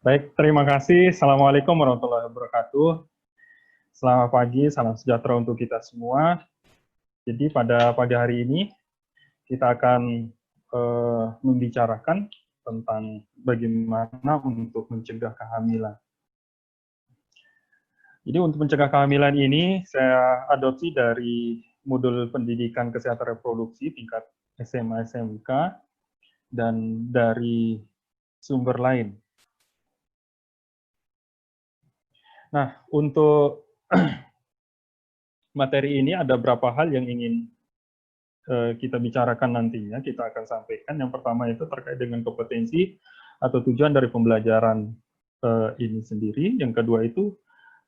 Baik, terima kasih. Assalamualaikum warahmatullahi wabarakatuh. Selamat pagi, salam sejahtera untuk kita semua. Jadi pada pagi hari ini kita akan membicarakan tentang bagaimana untuk mencegah kehamilan. Jadi untuk mencegah kehamilan ini saya adopsi dari modul pendidikan kesehatan reproduksi tingkat SMA SMK dan dari sumber lain. Nah, untuk materi ini ada beberapa hal yang ingin kita bicarakan nantinya, kita akan sampaikan. Yang pertama itu terkait dengan kompetensi atau tujuan dari pembelajaran ini sendiri. Yang kedua itu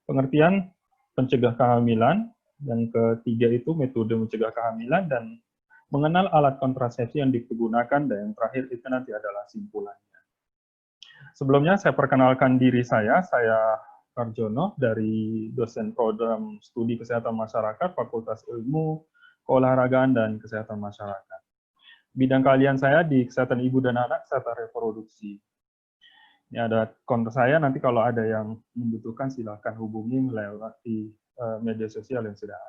pengertian pencegah kehamilan. Yang ketiga itu metode mencegah kehamilan dan mengenal alat kontrasepsi yang dipergunakan. Dan yang terakhir itu nanti adalah simpulannya. Sebelumnya saya perkenalkan diri saya Karjono dari dosen program studi kesehatan masyarakat Fakultas Ilmu Keolahragaan dan Kesehatan Masyarakat. Bidang keahlian saya di kesehatan ibu dan anak serta reproduksi. Ini ada kontak saya, nanti kalau ada yang membutuhkan silahkan hubungi melalui media sosial yang sudah ada.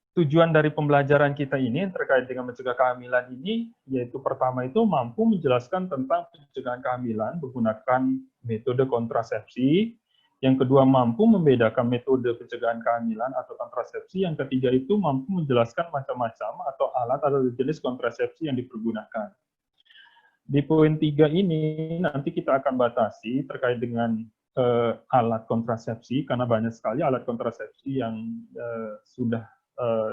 Tujuan dari pembelajaran kita ini terkait dengan mencegah kehamilan ini, yaitu pertama itu mampu menjelaskan tentang pencegahan kehamilan menggunakan metode kontrasepsi. Yang kedua, mampu membedakan metode pencegahan kehamilan atau kontrasepsi. Yang ketiga itu mampu menjelaskan macam-macam atau alat atau jenis kontrasepsi yang dipergunakan. Di poin 3 ini nanti kita akan batasi terkait dengan alat kontrasepsi, karena banyak sekali alat kontrasepsi yang sudah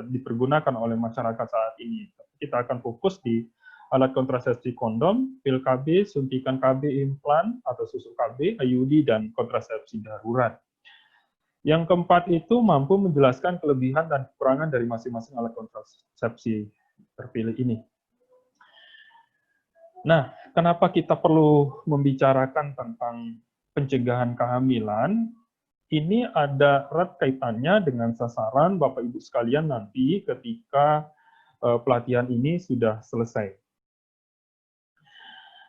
dipergunakan oleh masyarakat saat ini. Kita akan fokus di alat kontrasepsi kondom, pil KB, suntikan KB, implan atau susu KB, IUD, dan kontrasepsi darurat. Yang keempat itu mampu menjelaskan kelebihan dan kekurangan dari masing-masing alat kontrasepsi terpilih ini. Nah, kenapa kita perlu membicarakan tentang pencegahan kehamilan? Ini ada erat kaitannya dengan sasaran Bapak Ibu sekalian nanti ketika pelatihan ini sudah selesai.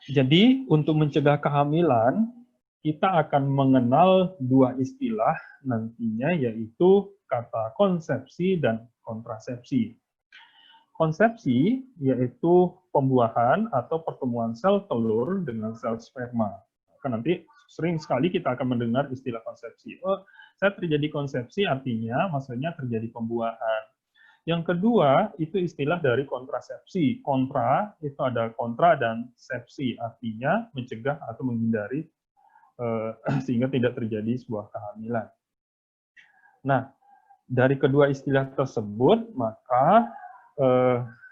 Jadi, untuk mencegah kehamilan, kita akan mengenal dua istilah nantinya, yaitu kata konsepsi dan kontrasepsi. Konsepsi yaitu pembuahan atau pertemuan sel telur dengan sel sperma. Kan nanti sering sekali kita akan mendengar istilah konsepsi. Oh, saya terjadi konsepsi artinya maksudnya terjadi pembuahan. Yang kedua itu istilah dari kontrasepsi. Kontra itu ada kontra dan sepsi, artinya mencegah atau menghindari sehingga tidak terjadi sebuah kehamilan. Nah, dari kedua istilah tersebut maka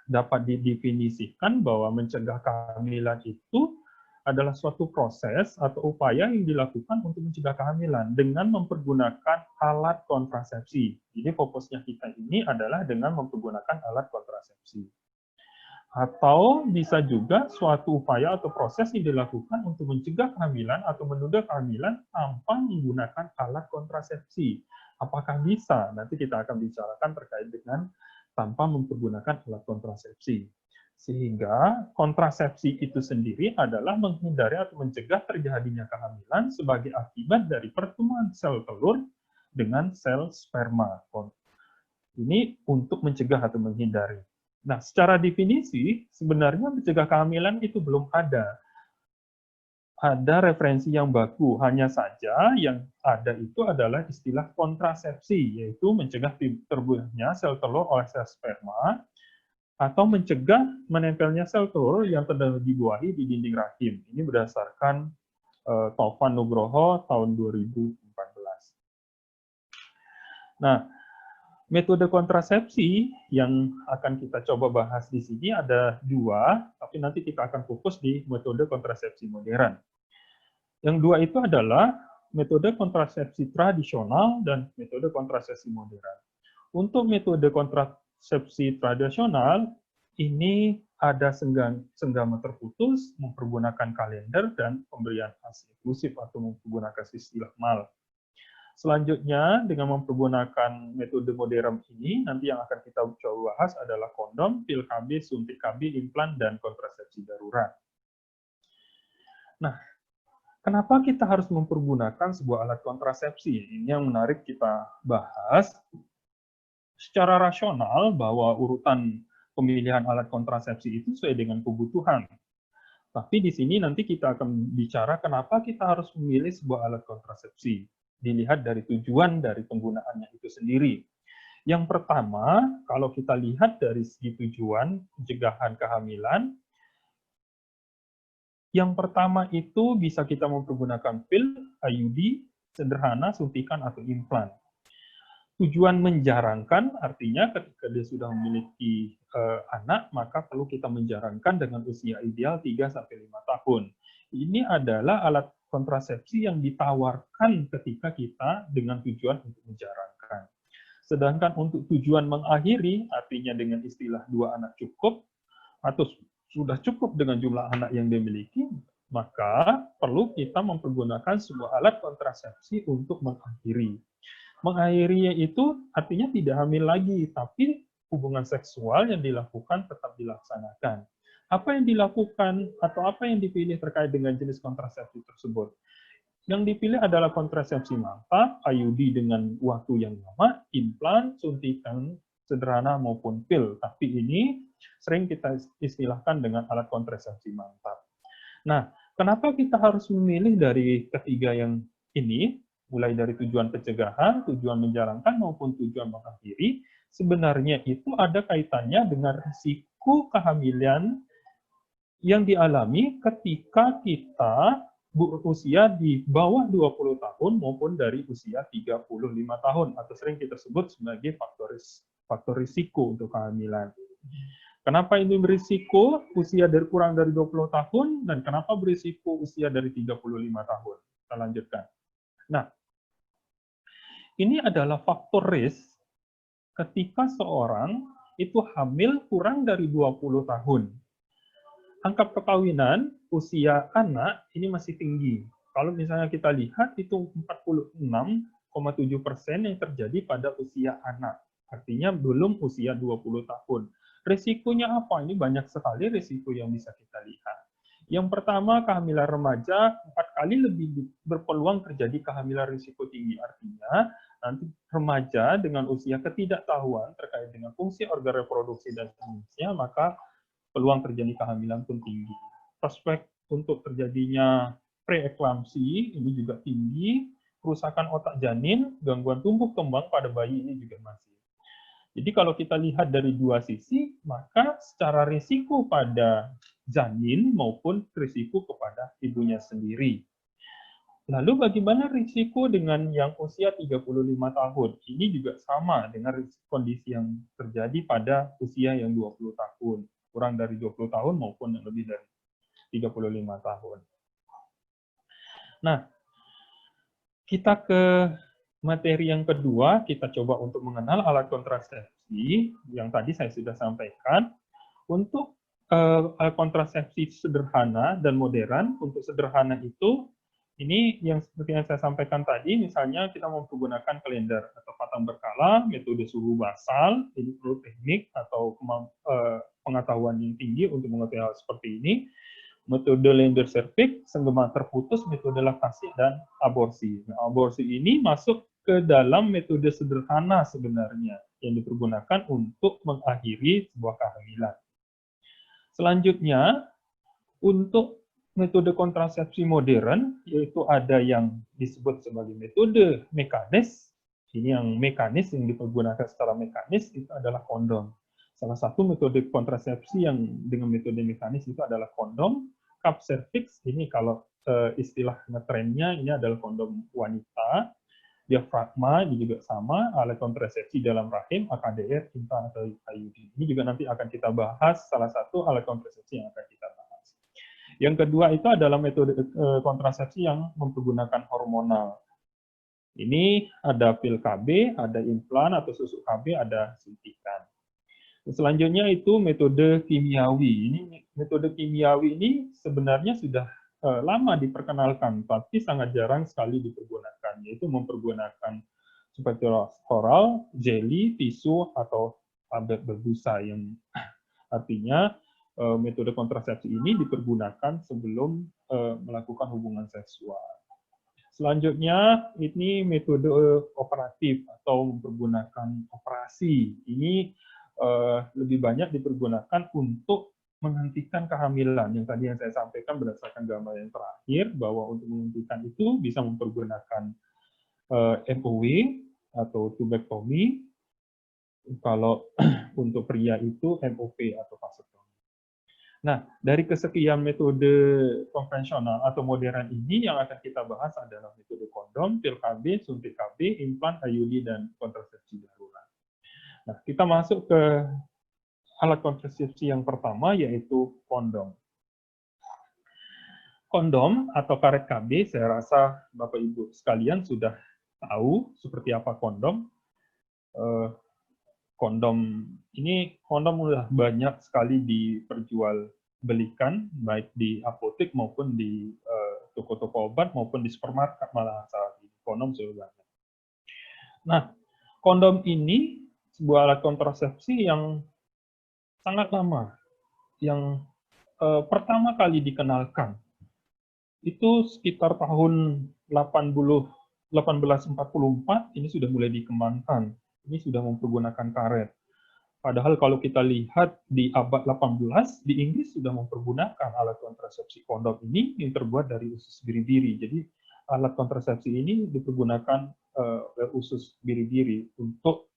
dapat didefinisikan bahwa mencegah kehamilan itu adalah suatu proses atau upaya yang dilakukan untuk mencegah kehamilan dengan mempergunakan alat kontrasepsi. Jadi fokusnya kita ini adalah dengan mempergunakan alat kontrasepsi. Atau bisa juga suatu upaya atau proses yang dilakukan untuk mencegah kehamilan atau menunda kehamilan tanpa menggunakan alat kontrasepsi. Apakah bisa? Nanti kita akan bicarakan terkait dengan tanpa mempergunakan alat kontrasepsi. Sehingga kontrasepsi itu sendiri adalah menghindari atau mencegah terjadinya kehamilan sebagai akibat dari pertemuan sel telur dengan sel sperma. Ini untuk mencegah atau menghindari. Nah, secara definisi, sebenarnya mencegah kehamilan itu belum ada. Ada referensi yang baku, hanya saja yang ada itu adalah istilah kontrasepsi, yaitu mencegah terbunuhnya sel telur oleh sel sperma, atau mencegah menempelnya sel telur yang telah dibuahi di dinding rahim. Ini berdasarkan Taufan Nugroho tahun 2014. Nah, metode kontrasepsi yang akan kita coba bahas di sini ada dua, tapi nanti kita akan fokus di metode kontrasepsi modern. Yang dua itu adalah metode kontrasepsi tradisional dan metode kontrasepsi modern. Untuk metode kontrasepsi tradisional, ini ada senggama terputus, mempergunakan kalender, dan pemberian ASI eksklusif atau menggunakan istilah MAL. Selanjutnya, dengan mempergunakan metode modern ini, nanti yang akan kita coba bahas adalah kondom, pil KB, suntik KB, implan, dan kontrasepsi darurat. Nah, kenapa kita harus mempergunakan sebuah alat kontrasepsi? Ini yang menarik kita bahas. Secara rasional bahwa urutan pemilihan alat kontrasepsi itu sesuai dengan kebutuhan. Tapi di sini nanti kita akan bicara kenapa kita harus memilih sebuah alat kontrasepsi. Dilihat dari tujuan dari penggunaannya itu sendiri. Yang pertama, kalau kita lihat dari segi tujuan pencegahan kehamilan, yang pertama itu bisa kita mempergunakan pil, IUD, sederhana, suntikan, atau implan. Tujuan menjarangkan artinya ketika dia sudah memiliki anak, maka perlu kita menjarangkan dengan usia ideal 3-5 tahun. Ini adalah alat kontrasepsi yang ditawarkan ketika kita dengan tujuan untuk menjarangkan. Sedangkan untuk tujuan mengakhiri, artinya dengan istilah 2 anak cukup, atau sudah cukup dengan jumlah anak yang dimiliki, maka perlu kita mempergunakan sebuah alat kontrasepsi untuk mengakhiri. Mengakhirinya itu artinya tidak hamil lagi, tapi hubungan seksual yang dilakukan tetap dilaksanakan. Apa yang dilakukan atau apa yang dipilih terkait dengan jenis kontrasepsi tersebut? Yang dipilih adalah kontrasepsi mantap, IUD dengan waktu yang lama, implan, suntikan sederhana maupun pil. Tapi ini sering kita istilahkan dengan alat kontrasepsi mantap. Nah, kenapa kita harus memilih dari ketiga yang ini, mulai dari tujuan pencegahan, tujuan menjalankan, maupun tujuan mengakhiri, sebenarnya itu ada kaitannya dengan risiko kehamilan yang dialami ketika kita berusia di bawah 20 tahun maupun dari usia 35 tahun, atau sering kita sebut sebagai faktor risiko untuk kehamilan. Kenapa ini berisiko usia kurang dari 20 tahun, dan kenapa berisiko usia dari 35 tahun? Kita lanjutkan. Nah, ini adalah faktor risk ketika seorang itu hamil kurang dari 20 tahun. Angka perkawinan usia anak ini masih tinggi. Kalau misalnya kita lihat itu 46,7% yang terjadi pada usia anak. Artinya belum usia 20 tahun. Risikonya apa? Ini banyak sekali risiko yang bisa kita lihat. Yang pertama, kehamilan remaja 4 kali lebih berpeluang terjadi kehamilan risiko tinggi. Artinya, nanti remaja dengan usia ketidaktahuan terkait dengan fungsi organ reproduksi dan seterusnya, maka peluang terjadi kehamilan pun tinggi. Prospek untuk terjadinya preeklamsi ini juga tinggi, kerusakan otak janin, gangguan tumbuh kembang pada bayi ini juga masih. Jadi kalau kita lihat dari dua sisi, maka secara risiko pada janin maupun risiko kepada ibunya sendiri. Lalu bagaimana risiko dengan yang usia 35 tahun? Ini juga sama dengan kondisi yang terjadi pada usia yang 20 tahun. Kurang dari 20 tahun maupun yang lebih dari 35 tahun. Nah, kita ke materi yang kedua, kita coba untuk mengenal alat kontrasepsi yang tadi saya sudah sampaikan. Untuk alat kontrasepsi sederhana dan modern, untuk sederhana itu, ini yang seperti yang saya sampaikan tadi, misalnya kita mau menggunakan kalender atau patang berkala, metode suhu basal, ini perlu teknik atau pengetahuan yang tinggi untuk mengetahui hal seperti ini. Metode Lender Cervix, senggema terputus, metode laktasi, dan aborsi. Nah, aborsi ini masuk ke dalam metode sederhana sebenarnya yang dipergunakan untuk mengakhiri sebuah kehamilan. Selanjutnya, untuk metode kontrasepsi modern, yaitu ada yang disebut sebagai metode mekanis. Ini yang mekanis, yang dipergunakan secara mekanis, itu adalah kondom. Salah satu metode kontrasepsi yang dengan metode mekanis itu adalah kondom. Cup cervix, ini kalau istilah ngetrennya, ini adalah kondom wanita. Diafragma, ini juga sama, alat kontrasepsi dalam rahim, AKDR, implan, atau IUD. Ini juga nanti akan kita bahas, salah satu alat kontrasepsi yang akan kita bahas. Yang kedua itu adalah metode kontrasepsi yang mempergunakan hormonal. Ini ada pil KB, ada implan atau susu KB, ada suntikan. Selanjutnya itu metode kimiawi. Ini metode kimiawi ini sebenarnya sudah lama diperkenalkan, tapi sangat jarang sekali dipergunakan, yaitu mempergunakan seperti oral, jelly, tisu, atau tablet berbusa, yang artinya metode kontrasepsi ini dipergunakan sebelum melakukan hubungan seksual. Selanjutnya, ini metode operatif atau mempergunakan operasi. Ini lebih banyak dipergunakan untuk menghentikan kehamilan. Yang tadi yang saya sampaikan berdasarkan gambar yang terakhir, bahwa untuk menghentikan itu bisa mempergunakan MOW atau tubektomi. Kalau untuk pria itu MOP atau vasektomi. Nah, dari kesekian metode konvensional atau modern ini yang akan kita bahas adalah metode kondom, pil KB, suntik KB, implan, IUD, dan kontrasepsi darurat. Nah, kita masuk ke alat kontrasepsi yang pertama, yaitu kondom. Kondom atau karet KB, saya rasa Bapak Ibu sekalian sudah tahu seperti apa kondom. Kondom sudah banyak sekali diperjualbelikan, baik di apotek maupun di toko-toko obat maupun di supermarket, malah saat ini kondom sudah banyak. Nah, kondom ini sebuah alat kontrasepsi yang sangat lama, yang pertama kali dikenalkan itu sekitar tahun 1844 ini sudah mulai dikembangkan. Ini sudah mempergunakan karet. Padahal kalau kita lihat di abad 18, di Inggris sudah mempergunakan alat kontrasepsi kondom ini yang terbuat dari usus biri-biri. Jadi alat kontrasepsi ini dipergunakan usus biri-biri untuk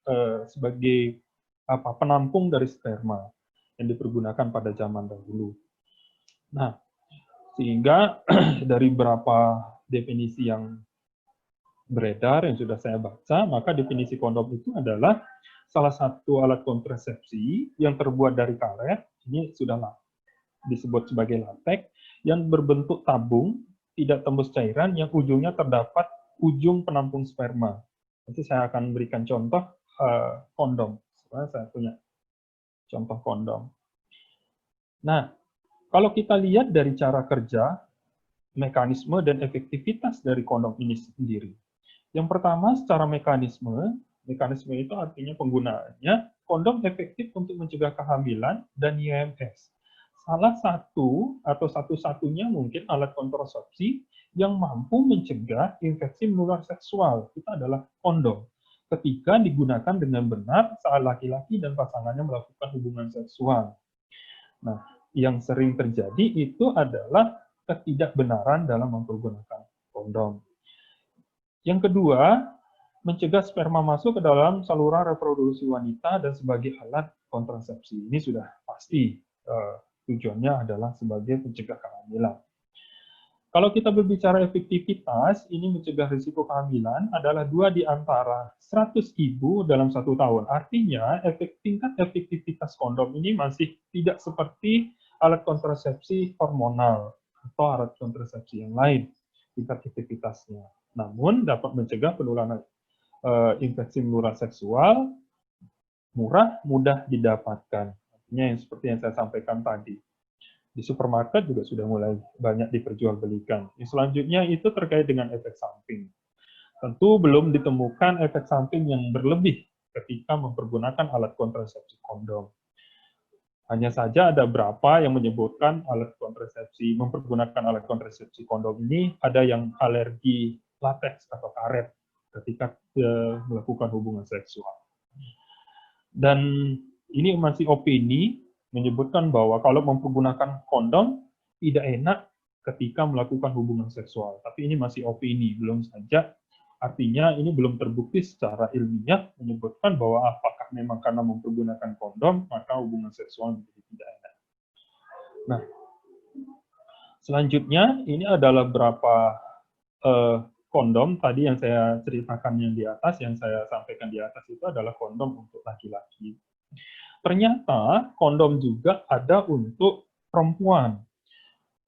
sebagai penampung dari sperma yang dipergunakan pada zaman dahulu. Nah, sehingga dari beberapa definisi yang beredar yang sudah saya baca, maka definisi kondom itu adalah salah satu alat kontrasepsi yang terbuat dari karet, ini sudah disebut sebagai latex, yang berbentuk tabung, tidak tembus cairan, yang ujungnya terdapat ujung penampung sperma. Nanti saya akan berikan contoh kondom. Saya punya contoh kondom. Nah, kalau kita lihat dari cara kerja, mekanisme, dan efektivitas dari kondom ini sendiri. Yang pertama, secara mekanisme itu artinya penggunaannya, kondom efektif untuk mencegah kehamilan dan IMS. Salah satu atau satu-satunya mungkin alat kontrasepsi yang mampu mencegah infeksi menular seksual, itu adalah kondom. Ketika digunakan dengan benar saat laki-laki dan pasangannya melakukan hubungan seksual. Nah, yang sering terjadi itu adalah ketidakbenaran dalam mempergunakan kondom. Yang kedua, mencegah sperma masuk ke dalam saluran reproduksi wanita dan sebagai alat kontrasepsi. Ini sudah pasti tujuannya adalah sebagai pencegah kehamilan. Kalau kita berbicara efektivitas, ini mencegah risiko kehamilan adalah 2 di antara 100 ibu dalam 1 tahun. Artinya, tingkat efektivitas kondom ini masih tidak seperti alat kontrasepsi hormonal atau alat kontrasepsi yang lain, tingkat efektivitasnya. Namun dapat mencegah penularan infeksi menular seksual, murah, mudah didapatkan. Artinya yang seperti yang saya sampaikan tadi. Di supermarket juga sudah mulai banyak diperjualbelikan. Yang selanjutnya itu terkait dengan efek samping. Tentu belum ditemukan efek samping yang berlebih ketika mempergunakan alat kontrasepsi kondom. Hanya saja ada beberapa yang menyebutkan mempergunakan alat kontrasepsi kondom ini ada yang alergi latex atau karet ketika melakukan hubungan seksual. Dan ini masih opini menyebutkan bahwa kalau mempergunakan kondom tidak enak ketika melakukan hubungan seksual. Tapi ini masih opini, belum saja. Artinya ini belum terbukti secara ilmiah menyebutkan bahwa apakah memang karena mempergunakan kondom maka hubungan seksual menjadi tidak enak. Nah, selanjutnya ini adalah beberapa kondom tadi yang saya ceritakan yang di atas, yang saya sampaikan di atas itu adalah kondom untuk laki-laki. Ternyata kondom juga ada untuk perempuan.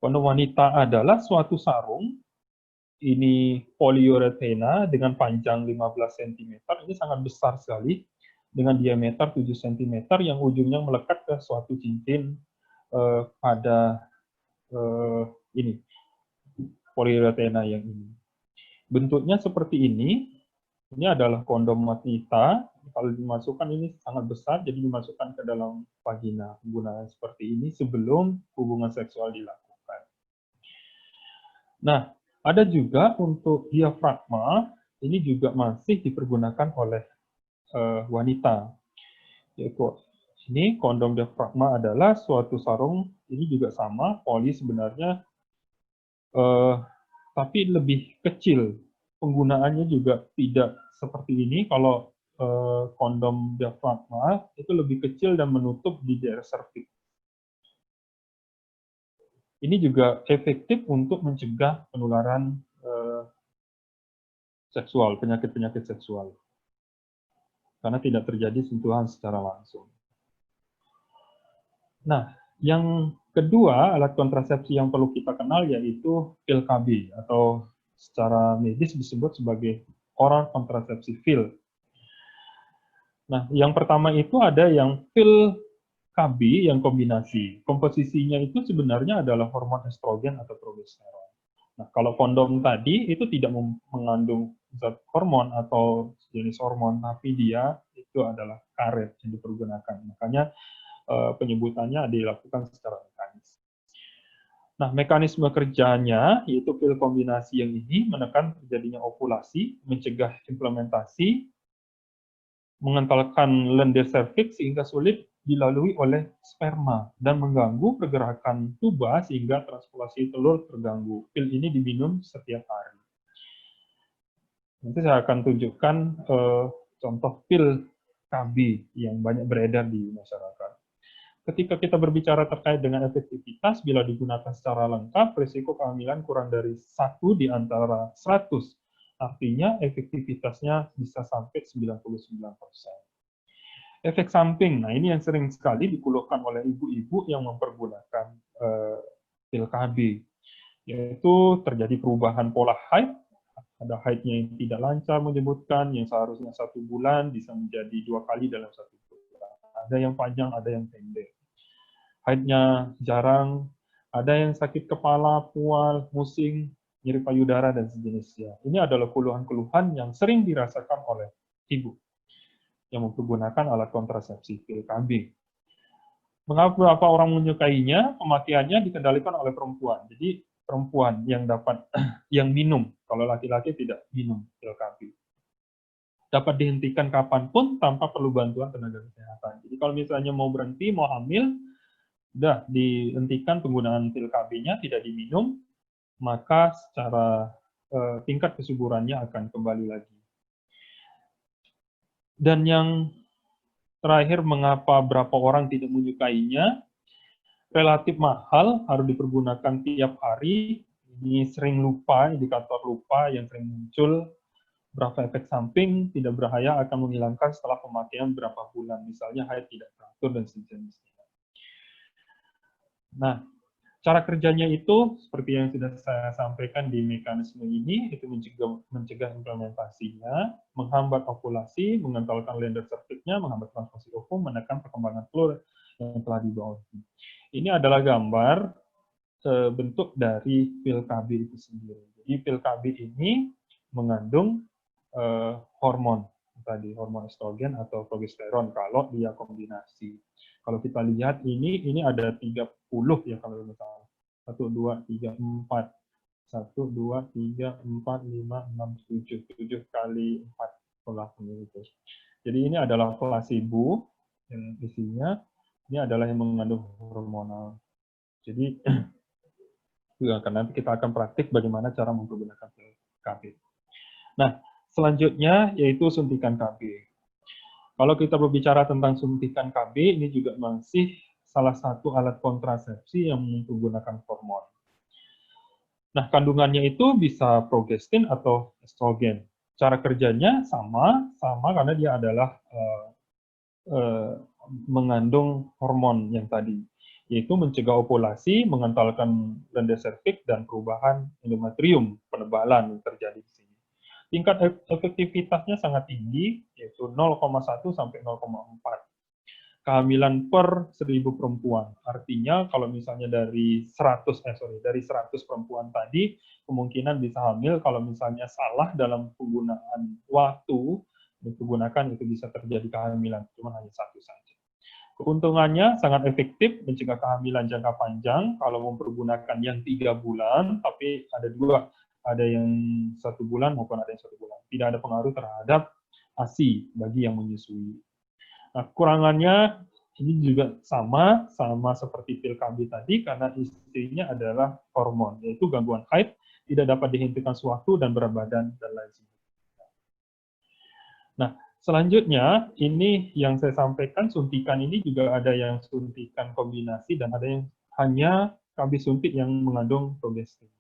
Kondom wanita adalah suatu sarung, ini poliuretana dengan panjang 15 cm, ini sangat besar sekali, dengan diameter 7 cm yang ujungnya melekat ke suatu cincin pada ini, poliuretana yang ini. Bentuknya seperti ini, Ini adalah kondom wanita. Kalau dimasukkan ini sangat besar, jadi dimasukkan ke dalam vagina. Penggunaan seperti ini sebelum hubungan seksual dilakukan. Nah, ada juga untuk diafragma, ini juga masih dipergunakan oleh wanita. Yaitu ini kondom diafragma adalah suatu sarung, ini juga sama, poli sebenarnya, tapi lebih kecil. Penggunaannya juga tidak seperti ini. Kalau kondom diafragma itu lebih kecil dan menutup di daerah serviks. Ini juga efektif untuk mencegah penularan seksual, penyakit-penyakit seksual, karena tidak terjadi sentuhan secara langsung. Nah, yang kedua, alat kontrasepsi yang perlu kita kenal yaitu pil KB, atau secara medis disebut sebagai oral kontrasepsi pil. Nah, yang pertama itu ada yang pil KB yang kombinasi. Komposisinya itu sebenarnya adalah hormon estrogen atau progesteron. Nah, kalau kondom tadi itu tidak mengandung zat hormon atau jenis hormon, tapi dia itu adalah karet yang dipergunakan. Makanya penyebutannya dilakukan secara mekanis. Nah, mekanisme kerjanya yaitu pil kombinasi yang ini menekan terjadinya ovulasi, mencegah implementasi, mengentalkan lendir serviks sehingga sulit dilalui oleh sperma dan mengganggu pergerakan tuba sehingga transpolasi telur terganggu. Pil ini diminum setiap hari. Nanti saya akan tunjukkan contoh pil KB yang banyak beredar di masyarakat. Ketika kita berbicara terkait dengan efektivitas, bila digunakan secara lengkap, risiko kehamilan kurang dari 1 di antara 100. Artinya efektivitasnya bisa sampai 99%. Efek samping, nah ini yang sering sekali dikeluhkan oleh ibu-ibu yang mempergunakan pil KB, yaitu terjadi perubahan pola haid, ada haidnya yang tidak lancar menyebutkan, yang seharusnya 1 bulan bisa menjadi 2 kali dalam 1 bulan. Ada yang panjang, ada yang pendek. Haidnya jarang, ada yang sakit kepala, mual, pusing, nyeri payudara, dan sejenisnya. Ini adalah keluhan-keluhan yang sering dirasakan oleh ibu yang mempergunakan alat kontrasepsi pil KB. Mengapa beberapa orang menyukainya? Pemakaiannya dikendalikan oleh perempuan. Jadi perempuan yang dapat yang minum, kalau laki-laki tidak minum pil KB. Dapat dihentikan kapanpun tanpa perlu bantuan tenaga kesehatan. Jadi kalau misalnya mau berhenti, mau hamil, sudah dihentikan penggunaan pil KB-nya, tidak diminum, maka secara tingkat kesuburannya akan kembali lagi. Dan yang terakhir, mengapa berapa orang tidak menyukainya? Relatif mahal, harus dipergunakan tiap hari. Ini sering lupa, indikator lupa yang sering muncul. Berapa efek samping, tidak berbahaya, akan menghilangkan setelah pemakaian berapa bulan. Misalnya haid tidak teratur dan sejenisnya. Nah, cara kerjanya itu, seperti yang sudah saya sampaikan di mekanisme ini, itu mencegah implementasinya, menghambat ovulasi, mengentalkan lender serviksnya, menghambat transfusi ovum, menekan perkembangan telur yang telah dibawa. Ini adalah gambar bentuk dari pil KB itu sendiri. Jadi pil KB ini mengandung hormon, tadi hormon estrogen atau progesteron kalau dia kombinasi. Kalau kita lihat ini ada 30 ya kalau misalnya. 1, 2, 3, 4. 1, 2, 3, 4, 5, 6, 7. 7 kali 4 pola pengikut. Jadi ini adalah placebo yang isinya, ini adalah yang mengandung hormonal. Jadi karena nanti kita akan praktik bagaimana cara menggunakan pil KB. Nah, selanjutnya yaitu suntikan KB. Kalau kita berbicara tentang suntikan KB, ini juga masih salah satu alat kontrasepsi yang menggunakan hormon. Nah, kandungannya itu bisa progestin atau estrogen. Cara kerjanya sama karena dia adalah mengandung hormon yang tadi, yaitu mencegah ovulasi, mengentalkan lendir serviks, dan perubahan endometrium, penebalan yang terjadi di sini. Tingkat efektivitasnya sangat tinggi, yaitu 0,1 sampai 0,4. kehamilan per 1000 perempuan. Artinya kalau misalnya dari 100 perempuan tadi, kemungkinan bisa hamil kalau misalnya salah dalam penggunaan waktu digunakan itu bisa terjadi kehamilan, cuma hanya satu saja. Keuntungannya sangat efektif mencegah kehamilan jangka panjang kalau mempergunakan yang 3 bulan, tapi ada dua, ada yang 1 bulan maupun ada yang 1 bulan. Tidak ada pengaruh terhadap ASI bagi yang menyusui. Nah, kurangannya ini juga sama seperti pil KB tadi, karena istrinya adalah hormon, yaitu gangguan haid, tidak dapat dihentikan sewaktu dan berat badan dan lain sebagainya. Nah, selanjutnya, ini yang saya sampaikan, suntikan ini juga ada yang suntikan kombinasi dan ada yang hanya KB suntik yang mengandung progestin.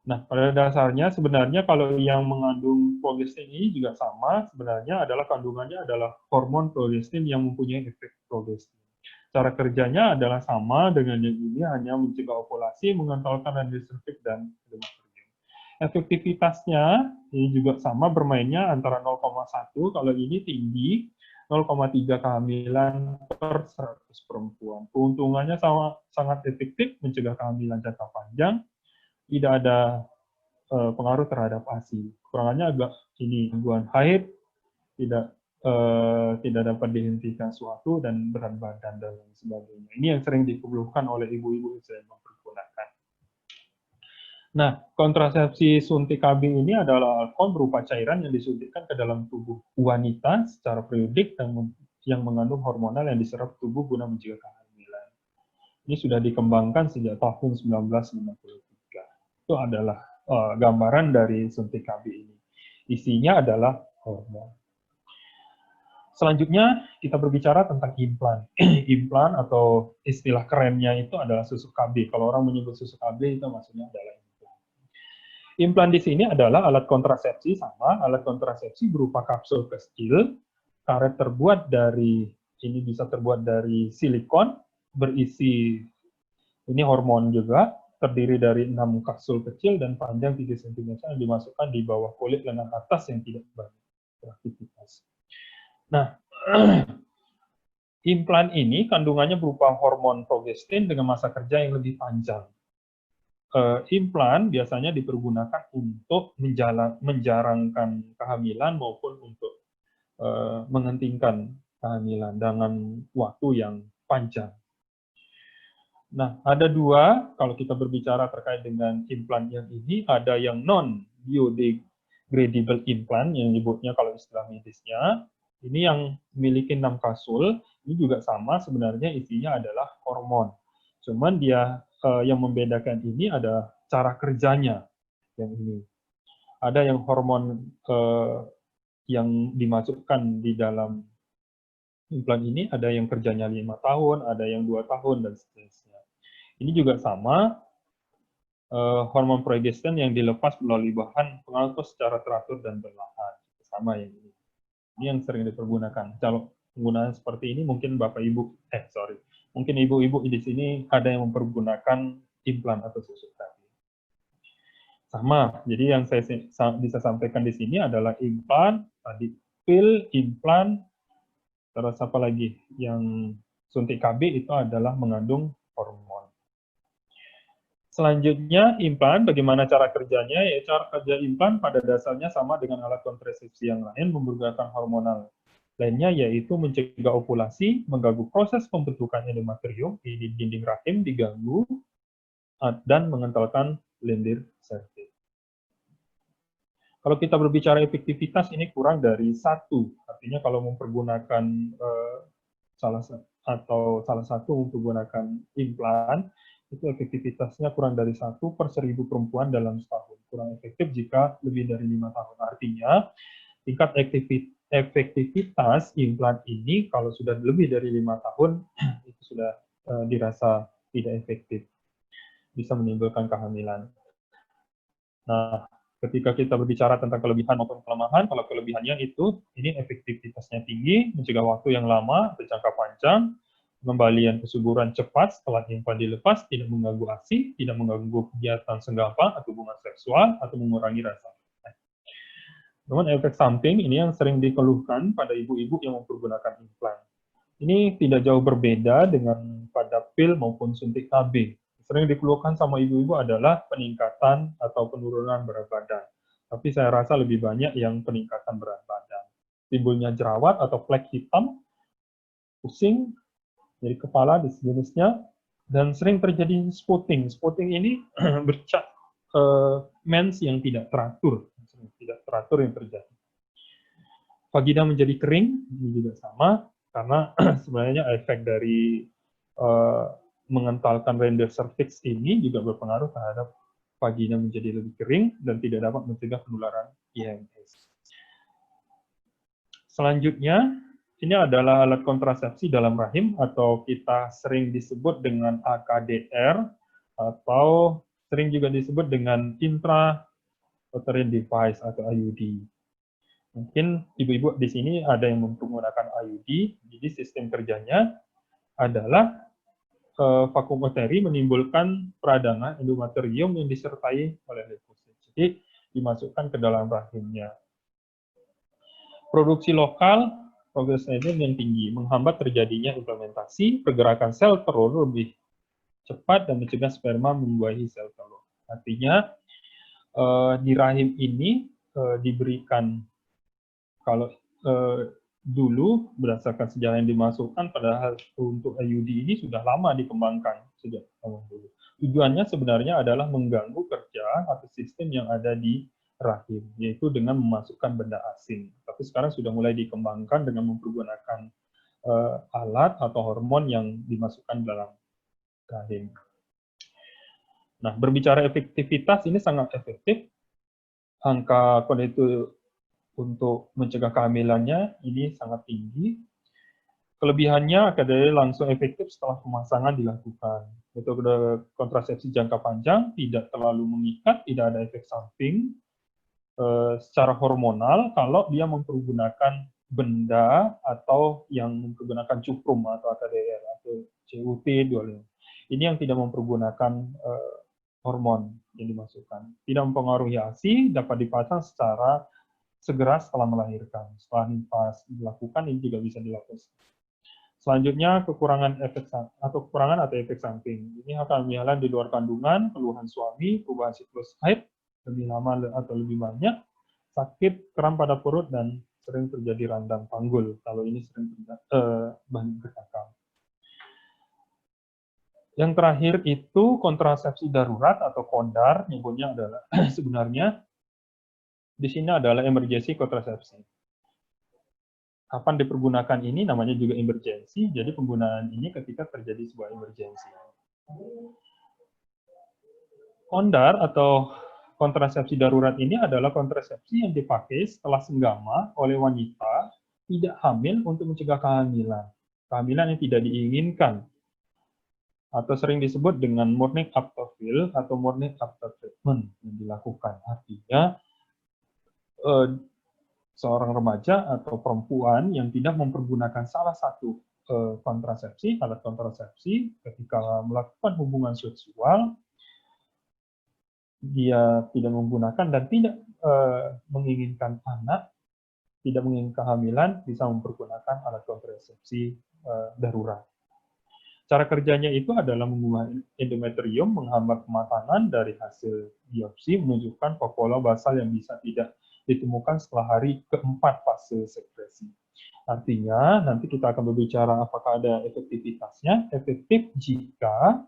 Nah, pada dasarnya sebenarnya kalau yang mengandung progestin ini juga sama, sebenarnya adalah kandungannya adalah hormon progestin yang mempunyai efek progestin. Cara kerjanya adalah sama dengan yang ini, hanya mencegah ovulasi, mengentalkan radikal cervix dan dermatorium. Efektivitasnya ini juga sama, bermainnya antara 0,1, kalau ini tinggi, 0,3 kehamilan per 100 perempuan. Keuntungannya sangat efektif, mencegah kehamilan jangka panjang, tidak ada pengaruh terhadap ASI. Kekurangannya agak ini, gangguan haid, tidak dapat dihentikan suatu, dan berat badan dan lain sebagainya. Ini yang sering dikeluhkan oleh ibu-ibu yang sedang mempergunakan. Nah, kontrasepsi suntik KB ini adalah alkohol berupa cairan yang disuntikkan ke dalam tubuh wanita secara periodik dan yang mengandung hormonal yang diserap tubuh guna mencegah kehamilan. Ini sudah dikembangkan sejak tahun 1953. Itu adalah gambaran dari suntik KB ini. Isinya adalah hormon. Selanjutnya kita berbicara tentang implan. Implan atau istilah kerennya itu adalah susuk KB. Kalau orang menyebut susuk KB itu maksudnya adalah implan. Implan di sini adalah alat kontrasepsi, sama alat kontrasepsi berupa kapsul kecil, karet terbuat dari, ini bisa terbuat dari silikon, berisi ini hormon juga, terdiri dari 6 kapsul kecil dan panjang 3 cm yang dimasukkan di bawah kulit lengan atas yang tidak banyak beraktivitas. Nah, implan ini kandungannya berupa hormon progestin dengan masa kerja yang lebih panjang. Implan biasanya dipergunakan untuk menjarangkan kehamilan maupun untuk menghentikan kehamilan dengan waktu yang panjang. Nah, ada dua, kalau kita berbicara terkait dengan implan yang ini, ada yang non-biodegradable implant, yang nyebutnya kalau istilah medisnya, ini yang memiliki 6 kapsul, ini juga sama, sebenarnya isinya adalah hormon. Cuman dia yang membedakan ini ada cara kerjanya, yang ini. Ada yang hormon yang dimasukkan di dalam implan ini, ada yang kerjanya 5 tahun, ada yang 2 tahun, dan seterusnya. Ini juga sama, hormon progestin yang dilepas melalui bahan pengatur secara teratur dan perlahan. Sama yang ini. Ini yang sering dipergunakan. Kalau penggunaan seperti ini mungkin Bapak Ibu, mungkin ibu-ibu di sini ada yang mempergunakan implan atau susuk tadi. Sama, jadi yang saya bisa sampaikan di sini adalah implan, tadi pil, implan, terus apa lagi? Yang suntik KB itu adalah mengandung hormon. Selanjutnya, implan, bagaimana cara kerjanya? Ya, cara kerja implan pada dasarnya sama dengan alat kontrasepsi yang lain, menggunakan hormonal lainnya, yaitu mencegah ovulasi, mengganggu proses pembentukan endometrium di dinding rahim diganggu, dan mengentalkan lendir cervix. Kalau kita berbicara efektivitas, ini kurang dari 1. Artinya kalau mempergunakan salah satu mempergunakan implan, itu efektivitasnya kurang dari 1 per 1000 perempuan dalam setahun. Kurang efektif jika lebih dari 5 tahun. Artinya, tingkat efektivitas implan ini kalau sudah lebih dari 5 tahun, itu sudah dirasa tidak efektif. Bisa menimbulkan kehamilan. Nah, ketika kita berbicara tentang kelebihan maupun kelemahan, kalau kelebihannya itu, ini efektivitasnya tinggi, mencegah waktu yang lama, berjangka panjang, pengembalian kesuburan cepat setelah implan dilepas, tidak mengganggu ASI, tidak mengganggu kegiatan senggapa atau hubungan seksual, atau mengurangi rasa. Namun efek samping ini yang sering dikeluhkan pada ibu-ibu yang mempergunakan implan. Ini tidak jauh berbeda dengan pada pil maupun suntik KB. Sering dikeluhkan sama ibu-ibu adalah peningkatan atau penurunan berat badan. Tapi saya rasa lebih banyak yang peningkatan berat badan. Timbulnya jerawat atau flek hitam, pusing, jadi kepala di sejenisnya, dan sering terjadi spotting. Spotting ini bercak mens yang tidak teratur yang terjadi. Vagina menjadi kering, ini juga sama, karena sebenarnya efek dari mengentalkan render cervix ini juga berpengaruh terhadap vagina menjadi lebih kering dan tidak dapat mencegah penularan IMS. Selanjutnya, ini adalah alat kontrasepsi dalam rahim atau kita sering disebut dengan AKDR atau sering juga disebut dengan intrauterine device atau IUD. Mungkin ibu-ibu di sini ada yang menggunakan IUD, jadi sistem kerjanya adalah vakum uteri menimbulkan peradangan endometrium yang disertai oleh leukosit. Jadi dimasukkan ke dalam rahimnya. Produksi lokal, progesteron yang tinggi, menghambat terjadinya implementasi, pergerakan sel telur lebih cepat dan mencegah sperma membuahi sel telur. Artinya di rahim ini diberikan, kalau dulu berdasarkan sejarah yang dimasukkan, padahal untuk IUD ini sudah lama dikembangkan sejak tahun dulu. Tujuannya sebenarnya adalah mengganggu kerja atau sistem yang ada di rahim, yaitu dengan memasukkan benda asing. Tapi sekarang sudah mulai dikembangkan dengan mempergunakan alat atau hormon yang dimasukkan dalam rahim. Nah, berbicara efektivitas, ini sangat efektif. Angka kondisi untuk mencegah kehamilannya ini sangat tinggi. Kelebihannya adalah langsung efektif setelah pemasangan dilakukan. Metode kontrasepsi jangka panjang tidak terlalu mengikat, tidak ada efek samping secara hormonal kalau dia mempergunakan benda atau yang mempergunakan cuprum atau AKDR atau CUT 25. Ini yang tidak mempergunakan hormon yang dimasukkan. Tidak mempengaruhi ASI, dapat dipasang secara segera setelah melahirkan. Setelah nifas dilakukan, ini juga bisa dilakukan. Selanjutnya, kekurangan atau efek samping. Ini akan kehamilan di luar kandungan, keluhan suami, perubahan siklus haid, lebih lama atau lebih banyak, sakit, kram pada perut, dan sering terjadi radang panggul. Kalau ini sering terjadi banyak bercakap. Yang terakhir itu kontrasepsi darurat atau KONDAR, nyebutnya adalah sebenarnya di sini adalah emergency kontrasepsi. Kapan dipergunakan ini namanya juga emergency, jadi penggunaan ini ketika terjadi sebuah emergency. KONDAR atau kontrasepsi darurat ini adalah kontrasepsi yang dipakai setelah senggama oleh wanita tidak hamil untuk mencegah kehamilan. Kehamilan yang tidak diinginkan. Atau sering disebut dengan morning after pill atau morning after treatment yang dilakukan. Artinya, seorang remaja atau perempuan yang tidak mempergunakan salah satu alat kontrasepsi ketika melakukan hubungan seksual, dia tidak menggunakan dan tidak menginginkan anak, tidak menginginkan kehamilan, bisa mempergunakan alat kontrasepsi darurat. Cara kerjanya itu adalah mengubah endometrium, menghambat pematangan dari hasil biopsi, menunjukkan vakuola basal yang bisa tidak ditemukan setelah hari keempat fase sekresi. Artinya, nanti kita akan berbicara apakah ada efektivitasnya. Efektif jika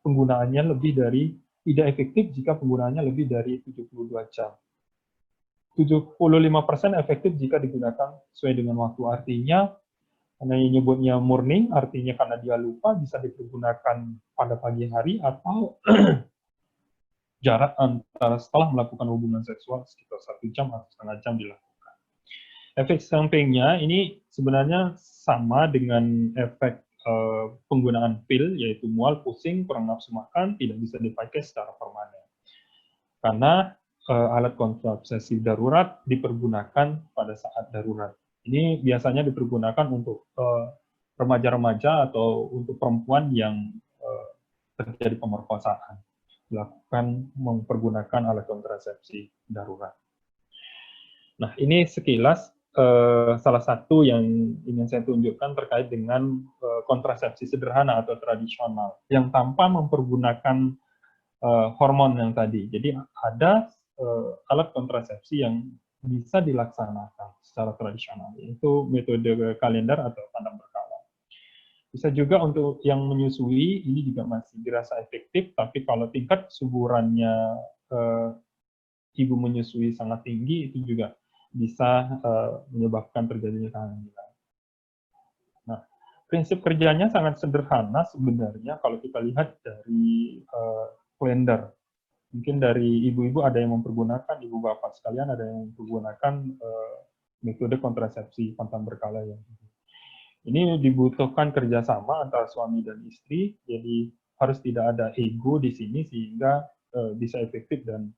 penggunaannya lebih dari, tidak efektif jika penggunaannya lebih dari 72 jam. 75% efektif jika digunakan sesuai dengan waktu. Artinya, karena nyebutnya morning, artinya karena dia lupa, bisa dipergunakan pada pagi hari atau jarak antara setelah melakukan hubungan seksual sekitar 1 jam atau setengah jam dilakukan. Efek sampingnya ini sebenarnya sama dengan efek penggunaan pil, yaitu mual, pusing, kurang nafsu makan, tidak bisa dipakai secara permanen. Karena alat kontrasepsi darurat dipergunakan pada saat darurat. Ini biasanya dipergunakan untuk remaja-remaja atau untuk perempuan yang terjadi pemerkosaan. Dilakukan mempergunakan alat kontrasepsi darurat. Nah, ini sekilas salah satu yang ingin saya tunjukkan terkait dengan kontrasepsi sederhana atau tradisional yang tanpa mempergunakan hormon yang tadi. Jadi ada alat kontrasepsi yang bisa dilaksanakan secara tradisional, yaitu metode kalender atau tandang berkala. Bisa juga untuk yang menyusui, ini juga masih dirasa efektif, tapi kalau tingkat kesuburannya ibu menyusui sangat tinggi, itu juga bisa menyebabkan terjadinya kehamilan. Nah, prinsip kerjanya sangat sederhana sebenarnya kalau kita lihat dari kalender. Mungkin dari ibu-ibu ada yang mempergunakan, ibu bapak sekalian ada yang mempergunakan metode kontrasepsi kontan berkala yang ini dibutuhkan kerjasama antara suami dan istri, jadi harus tidak ada ego di sini sehingga bisa efektif dan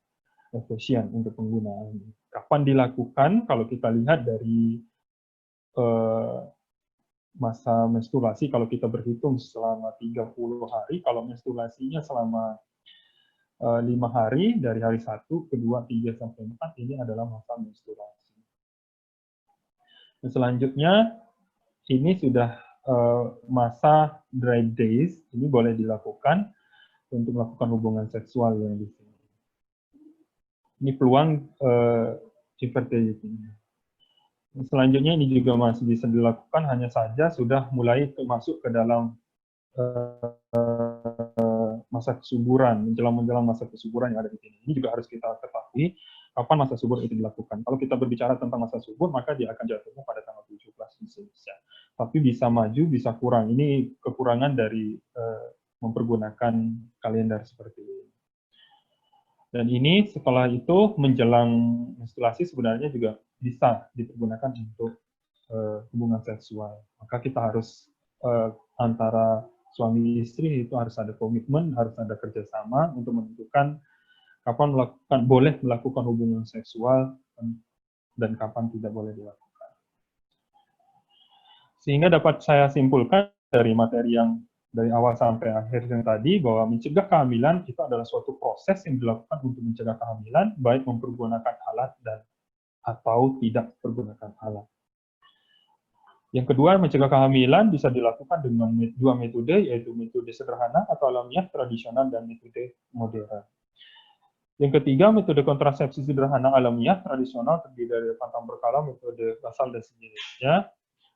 efisien untuk penggunaan. Kapan dilakukan? Kalau kita lihat dari masa menstruasi, kalau kita berhitung selama 30 hari, kalau menstruasinya selama 5 hari, dari hari 1, kedua, 3, sampai 4, ini adalah masa menstruasi. Dan selanjutnya, ini sudah masa dry days, ini boleh dilakukan untuk melakukan hubungan seksual yang di sini. Ini peluang infertility. Selanjutnya ini juga masih bisa dilakukan, hanya saja sudah mulai masuk ke dalam masa kesuburan, menjelang masa kesuburan yang ada di sini. Ini juga harus kita ketahui kapan masa subur itu dilakukan. Kalau kita berbicara tentang masa subur, maka dia akan jatuhnya pada tanggal 17 di Indonesia. Tapi bisa maju, bisa kurang. Ini kekurangan dari mempergunakan kalender seperti ini. Dan ini setelah itu menjelang menstruasi sebenarnya juga bisa dipergunakan untuk hubungan seksual. Maka kita harus antara suami istri itu harus ada komitmen, harus ada kerjasama untuk menentukan kapan boleh melakukan hubungan seksual dan kapan tidak boleh dilakukan. Sehingga dapat saya simpulkan dari materi yang dari awal sampai akhir yang tadi, bahwa mencegah kehamilan itu adalah suatu proses yang dilakukan untuk mencegah kehamilan, baik mempergunakan alat dan atau tidak menggunakan alat. Yang kedua, mencegah kehamilan bisa dilakukan dengan dua metode, yaitu metode sederhana atau alamiah tradisional dan metode modern. Yang ketiga, metode kontrasepsi sederhana alamiah tradisional terdiri dari tantang berkala, metode basal dan sejenisnya.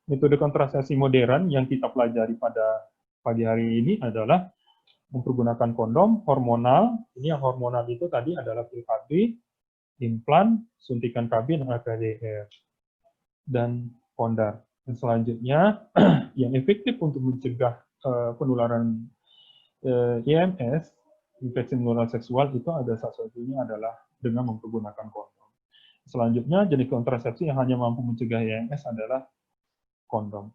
Metode kontrasepsi modern yang kita pelajari pada pagi hari ini adalah mempergunakan kondom hormonal. Ini yang hormonal itu tadi adalah pil KB, implan, suntikan KB, dan AKDR, dan pondar. Dan selanjutnya, yang efektif untuk mencegah penularan IMS, infeksi menular seksual, itu ada salah satunya adalah dengan mempergunakan kondom. Selanjutnya, jenis kontrasepsi yang hanya mampu mencegah IMS adalah kondom.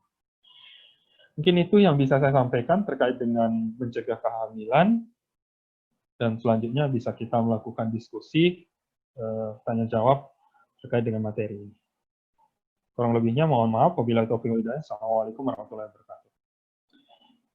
Mungkin itu yang bisa saya sampaikan terkait dengan mencegah kehamilan, dan selanjutnya bisa kita melakukan diskusi, tanya-jawab terkait dengan materi ini. Kurang lebihnya mohon maaf, wabillahi taufiq wal hidayah. Assalamualaikum warahmatullahi wabarakatuh.